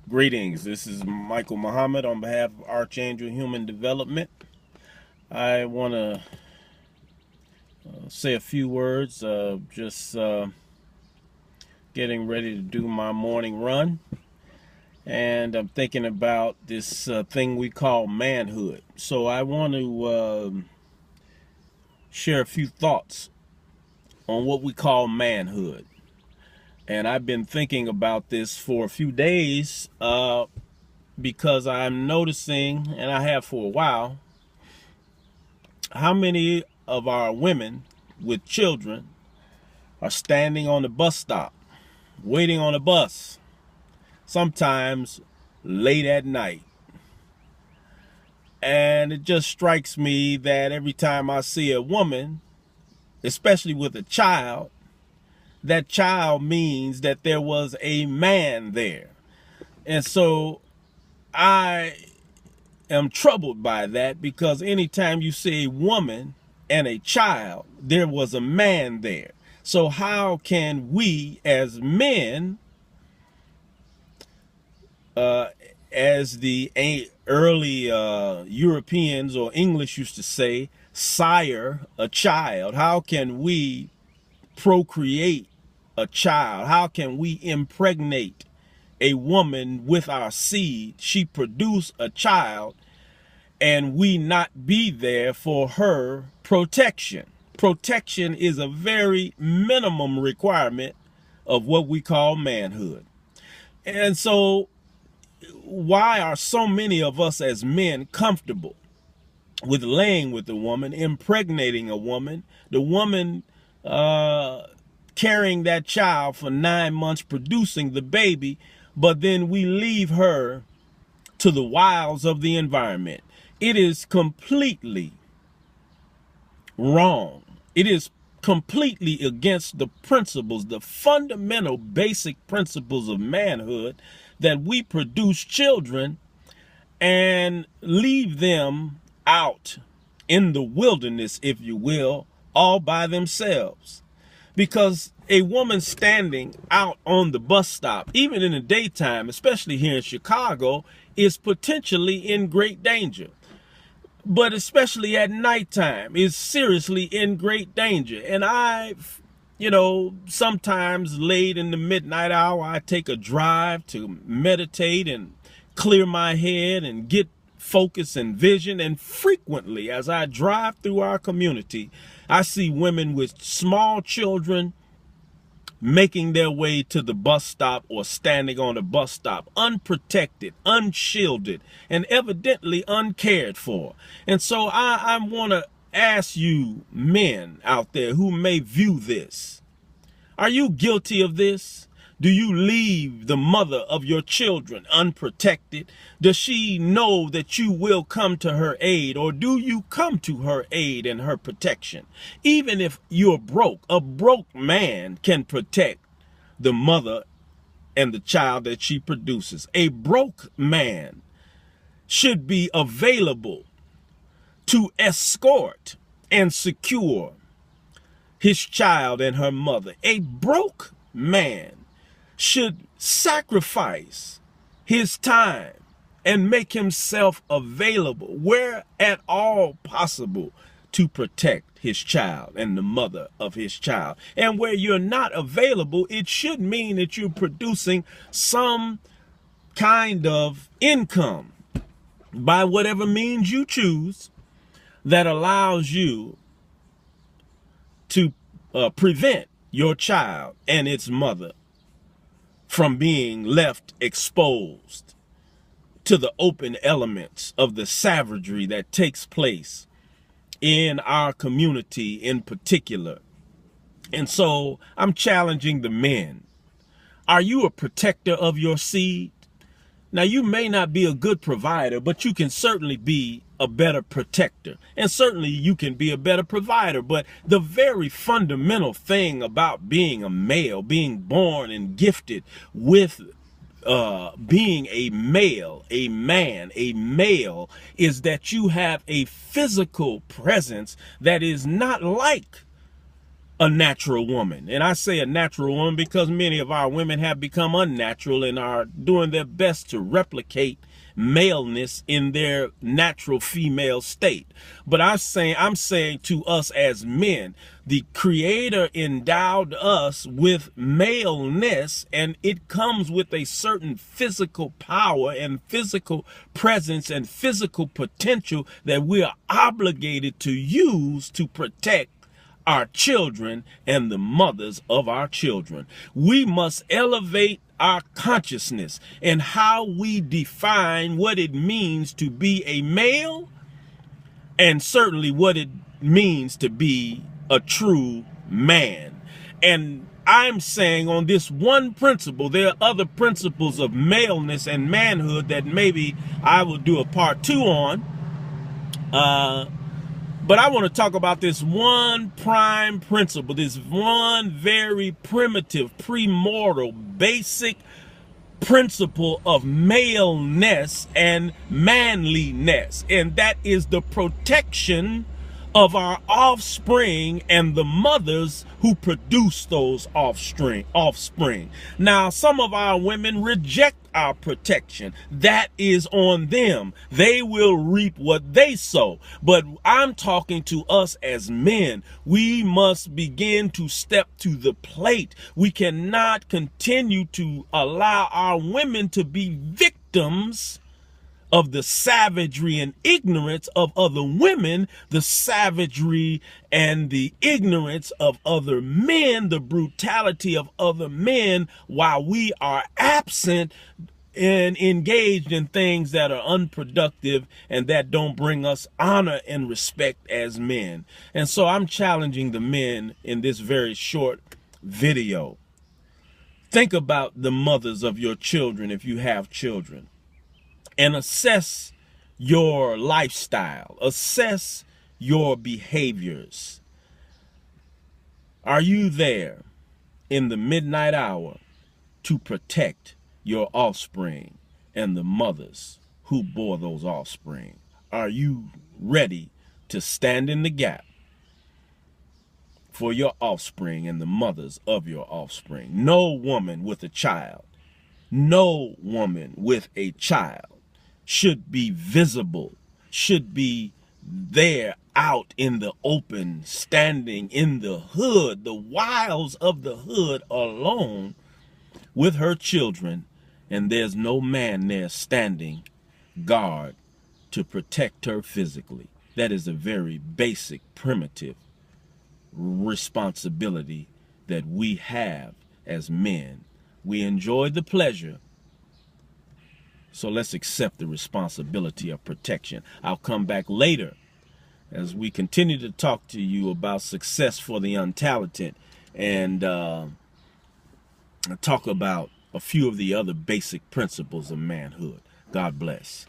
Greetings, this is Michael Muhammad on behalf of ArchAngel Human Development. I want to say a few words, just getting ready to do my morning run. And I'm thinking about this thing we call manhood. So I want to share a few thoughts on what we call manhood. And I've been thinking about this for a few days because I'm noticing, and I have for a while, how many of our women with children are standing on the bus stop, waiting on a bus, sometimes late at night. And it just strikes me that every time I see a woman, especially with a child, that child means that there was a man there. And so I am troubled by that, because anytime you see a woman and a child, there was a man there. So how can we as men, as the early Europeans or English used to say, sire a child? How can we procreate a child? How can we impregnate a woman with our seed? She produce a child and we not be there for her protection. Protection is a very minimum requirement of what we call manhood. And so why are so many of us as men comfortable with laying with a woman, impregnating a woman, the woman carrying that child for 9 months, producing the baby, but then we leave her to the wiles of the environment? It is completely wrong. It is completely against the principles, the fundamental basic principles of manhood, that we produce children and leave them out in the wilderness, if you will, all by themselves. Because a woman standing out on the bus stop, even in the daytime, especially here in Chicago, is potentially in great danger. But especially at nighttime, is seriously in great danger. And I've, sometimes late in the midnight hour, I take a drive to meditate and clear my head and get focus and vision. And frequently, as I drive through our community, I see women with small children making their way to the bus stop or standing on the bus stop, unprotected, unshielded, and evidently uncared for. And so I want to ask you men out there who may view this, are you guilty of this? Do you leave the mother of your children unprotected? Does she know that you will come to her aid, or do you come to her aid and her protection? Even if you're broke, a broke man can protect the mother and the child that she produces. A broke man should be available to escort and secure his child and her mother. A broke man should sacrifice his time and make himself available where at all possible to protect his child and the mother of his child. And where you're not available, it should mean that you're producing some kind of income by whatever means you choose that allows you to prevent your child and its mother from being left exposed to the open elements of the savagery that takes place in our community in particular. And so I'm challenging the men. Are you a protector of your seed? Now, you may not be a good provider, but you can certainly be a better protector. And certainly you can be a better provider. But the very fundamental thing about being a male, being born and gifted with being a male, a man, a male, is that you have a physical presence that is not like a natural woman. And I say a natural woman because many of our women have become unnatural and are doing their best to replicate maleness in their natural female state. But I'm saying to us as men, the Creator endowed us with maleness, and it comes with a certain physical power and physical presence and physical potential that we are obligated to use to protect our children and the mothers of our children. We must elevate our consciousness and how we define what it means to be a male, and certainly what it means to be a true man. And I'm saying on this one principle, there are other principles of maleness and manhood that maybe I will do a part 2 on. But I want to talk about this one prime principle, this one very primitive, premortal, basic principle of maleness and manliness. And that is the protection of our offspring and the mothers who produce those offspring. Now, some of our women reject our protection. That is on them. They will reap what they sow. But I'm talking to us as men. We must begin to step to the plate. We cannot continue to allow our women to be victims of the savagery and ignorance of other women, the savagery and the ignorance of other men, the brutality of other men, while we are absent and engaged in things that are unproductive and that don't bring us honor and respect as men. And so I'm challenging the men in this very short video. Think about the mothers of your children if you have children, and assess your lifestyle, assess your behaviors. Are you there in the midnight hour to protect your offspring and the mothers who bore those offspring? Are you ready to stand in the gap for your offspring and the mothers of your offspring? No woman with a child, no woman with a child should be visible, should be there out in the open, standing in the hood, the wilds of the hood, alone with her children, and there's no man there standing guard to protect her physically. That is a very basic, primitive responsibility that we have as men. We enjoy the pleasure, so let's accept the responsibility of protection. I'll come back later as we continue to talk to you about success for the untalented, and talk about a few of the other basic principles of manhood. God bless.